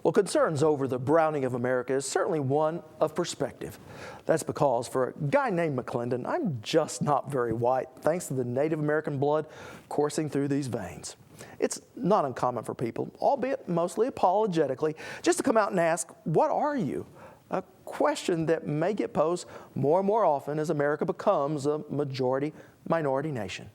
Well, concerns over the browning of America is certainly one of perspective. That's because for a guy named McClendon, I'm just not very white, thanks to the Native American blood coursing through these veins. It's not uncommon for people, albeit mostly apologetically, just to come out and ask, "What are you?" A question that may get posed more and more often as America becomes a majority-minority nation.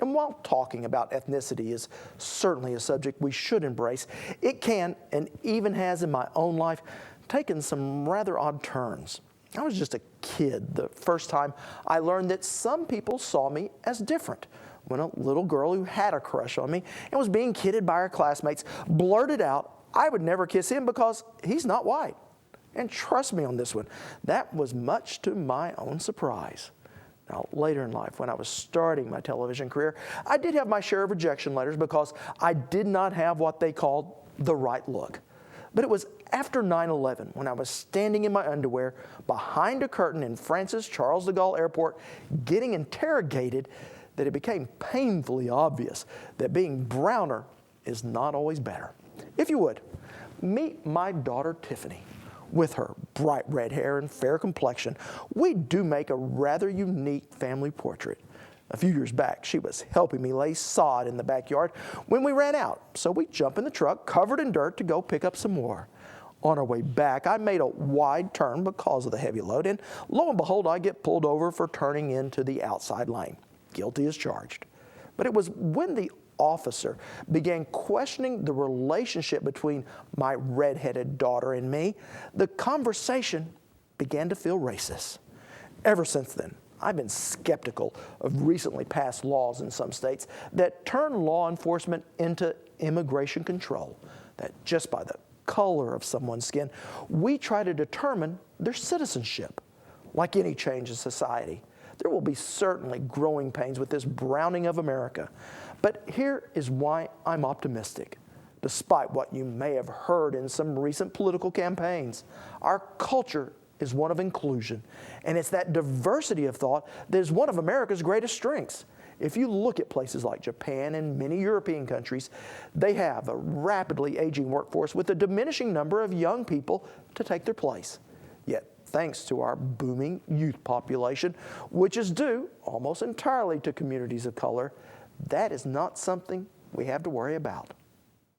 And while talking about ethnicity is certainly a subject we should embrace, it can, and even has in my own life, taken some rather odd turns. I was just a kid the first time I learned that some people saw me as different, when a little girl who had a crush on me and was being kidded by her classmates blurted out I would never kiss him because he's not white. And trust me on this one, that was much to my own surprise. Now, later in life, when I was starting my television career, I did have my share of rejection letters because I did not have what they called the right look. But it was after 9/11, when I was standing in my underwear behind a curtain in Francis Charles de Gaulle Airport getting interrogated, that it became painfully obvious that being browner is not always better. If you would, meet my daughter Tiffany. With her bright red hair and fair complexion, we do make a rather unique family portrait. A few years back, she was helping me lay sod in the backyard when we ran out, so we jumped in the truck covered in dirt to go pick up some more. On our way back, I made a wide turn because of the heavy load, and lo and behold, I get pulled over for turning into the outside lane. Guilty as charged. But it was when the officer began questioning the relationship between my red-headed daughter and me, the conversation began to feel racist. Ever since then, I've been skeptical of recently passed laws in some states that turn law enforcement into immigration control, that just by the color of someone's skin, we try to determine their citizenship. Like any change in society, there will be certainly growing pains with this browning of America. But here is why I'm optimistic. Despite what you may have heard in some recent political campaigns, our culture is one of inclusion, and it's that diversity of thought that is one of America's greatest strengths. If you look at places like Japan and many European countries, they have a rapidly aging workforce with a diminishing number of young people to take their place. Yet, thanks to our booming youth population, which is due almost entirely to communities of color, that is not something we have to worry about.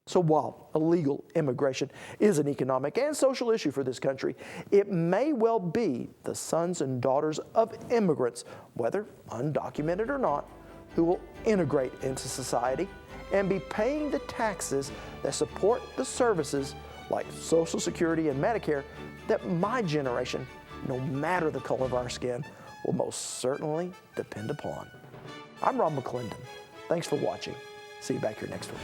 So while illegal immigration is an economic and social issue for this country, it may well be the sons and daughters of immigrants, whether undocumented or not, who will integrate into society and be paying the taxes that support the services like Social Security and Medicare that my generation, no matter the color of our skin, will most certainly depend upon. I'm Rob McClendon. Thanks for watching. See you back here next week.